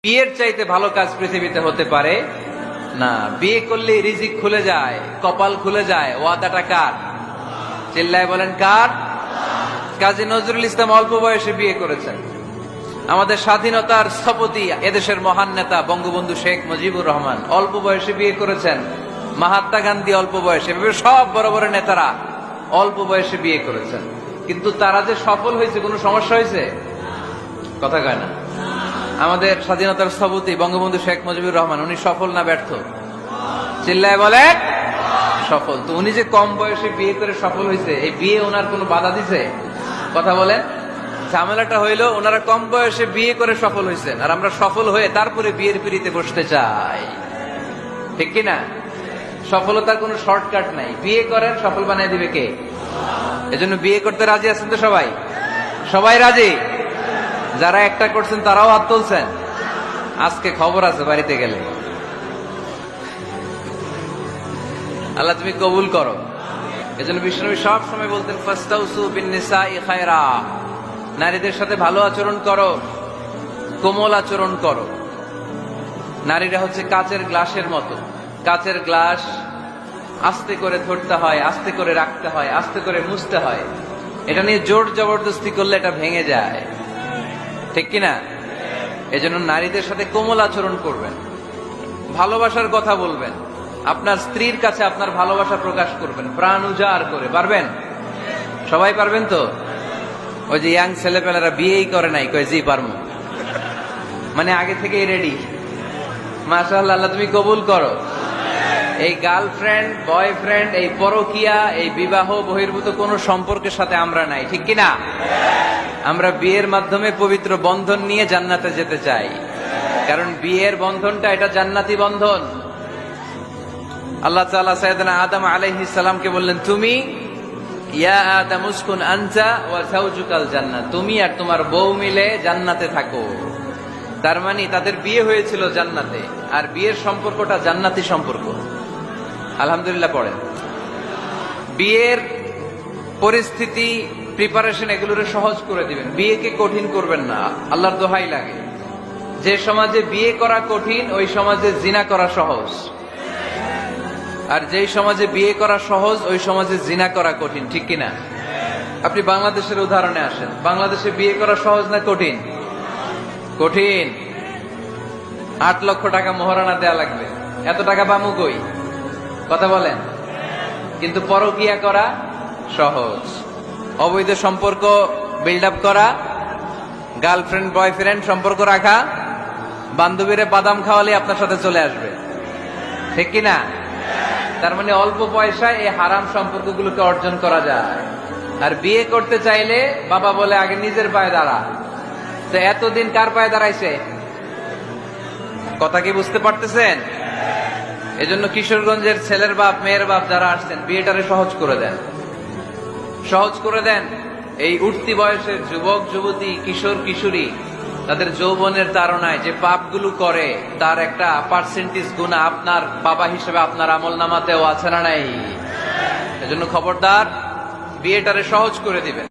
বিয়ের চাইতে ভালো কাজ পৃথিবীতে হতে পারে না। বিয়ে করলে রিজিক খুলে যায়, কপাল খুলে যায়। ওয়াদাটা কার? চিল্লায় বলেন কার? কাজী নজরুল ইসলাম অল্প বয়সে বিয়ে করেছেন। আমাদের স্বাধীনতার স্থপতি এদেশের মহান নেতা বঙ্গবন্ধু শেখ মুজিবুর রহমান অল্প বয়সে বিয়ে করেছেন। মহাত্মা গান্ধী অল্প বয়সে, সব বড় বড় নেতারা অল্প বয়সে বিয়ে করেছেন। কিন্তু তারা যে সফল হয়েছে, কোনো সমস্যা হয়েছে? কথা কয় না। আমাদের স্বাধীনতার স্থপতি বঙ্গবন্ধু শেখ মুজিবুর রহমান, উনি সফল না ব্যর্থ? চিল্লায় বলে সফল। তো উনি যে কম বয়সে বিয়ে করে সফল হয়েছে, এই বিয়ে ওনার কোনো বাধা দিছে? কথা বলেন। ঝামেলাটা হইলো ওনারা কম বয়সে বিয়ে করে সফল হয়েছেন, আর আমরা সফল হয়ে তারপরে বিয়ের পিড়িতে বসতে চাই, ঠিক কিনা? সফলতার কোনো শর্টকাট নাই। বিয়ে করেন, সফল বানিয়ে দিবে কে? এজন্য বিয়ে করতে রাজি আছেন তো সবাই? সবাই রাজি? যারা একটা করছেন তারাও হাত তুলছেন। আজকে খবর আছে বাড়িতে গেলে। আল্লাহ তুমি কবুল করো। এজন্য বিষ্ণুনবী সব সময় বলতেন ফাস্তাউসু বিন-নিসাই খায়রা, নারীদের সাথে ভালো আচরণ করো, কোমল আচরণ করো। নারীরা হচ্ছে কাচের গ্লাসের মতো। কাচের গ্লাস আস্তে করে ধরতে হয়, আস্তে করে রাখতে হয়, আস্তে করে মুছতে হয়। এটা নিয়ে জোর জবরদস্তি করলে এটা ভেঙে যায়, ঠিক কিনা? এজন্য নারীদের সাথে কোমল আচরণ করবেন, ভালোবাসার কথা বলবেন, আপনার স্ত্রীর কাছে আপনার ভালোবাসা প্রকাশ করবেন প্রাণ উজাড় করে। পারবেন? সবাই পারবেন তো? ওই যে ইয়াং ছেলেপেলেরা বিয়েই করে নাই, কয় জি পারবো, মানে আগে থেকেই রেডি। মাশাআল্লাহ, আল্লাহ তুমি কবুল করো। এই গার্লফ্রেন্ড বয়ফ্রেন্ড, এই পরকিয়া, এই বিবাহ বহির্ভূত কোন সম্পর্কের সাথে আমরা নাই, ঠিক কিনা? আমরা বিয়ের মাধ্যমে পবিত্র বন্ধন নিয়ে জান্নাতে যেতে চাই, কারণ বিয়ের বন্ধনটা এটা জান্নাতি বন্ধন। আল্লাহ তাআলা সাইয়েদনা আদম আলাইহিস সালামকে বললেন, তুমি ইয়া আদম উসকুন আনতা ওয়া যাওজুকাল জান্নাহ, তুমি আর তোমার বউ মিলে জান্নাতে থাকো। তার মানে তাদের বিয়ে হয়েছিল জান্নাতে, আর বিয়ের সম্পর্কটা জান্নাতি সম্পর্ক। আলহামদুলিল্লাহ পড়েন। বিয়ের পরিস্থিতি, প্রিপারেশন এগুলোরে সহজ করে দিবেন, বিয়েকে কঠিন করবেন না। আল্লাহর দোহাই লাগে, যে সমাজে বিয়ে করা কঠিন ওই সমাজে জিনা করা সহজ, আর যেই সমাজে বিয়ে করা সহজ ওই সমাজে জিনা করা কঠিন, ঠিক কিনা? আপনি বাংলাদেশের উদাহরণে আসেন। বাংলাদেশে বিয়ে করা সহজ না কঠিন? কঠিন। 8 লক্ষ টাকা মোহরানা দেয়া লাগবে, এত টাকা পামু কই? কথা বলেন। কিন্তু পরকিয়া করা সহজ। অবৈধ সম্পর্ক বিল্ড আপ করা, গার্লফ্রেন্ড বয়ফ্রেন্ড সম্পর্ক রাখা, বান্ধবীরে বাদাম খাওয়ালে আপনার সাথে চলে আসবে, ঠিক কিনা? তার মানে অল্প পয়সায় এই হারাম সম্পর্কগুলোকে অর্জন করা যায়। আর বিয়ে করতে চাইলে বাবা বলে আগে নিজের পায়ে দাঁড়া। তো এতদিন কার পায়ে দাঁড়াইছে? কথা কি বুঝতে পারতেছেন? এজন্য কিশোরগঞ্জের ছেলের বাপ মেয়ের বাপ যারা আসছেন, বিয়েটারে সহজ করে দেন, সহজ করে দেন। এই উঠতি বয়সের যুবক যুবতী, কিশোর কিশোরী, তাদের যৌবনের তাড়নায় যে পাপগুলো করে তার একটা পার্সেন্টেজ গুনাহ আপনার বাবা হিসেবে আপনার আমল নামাতেও আছে না নাই? এজন্য খবরদার, বিয়েটারে সহজ করে দিবেন।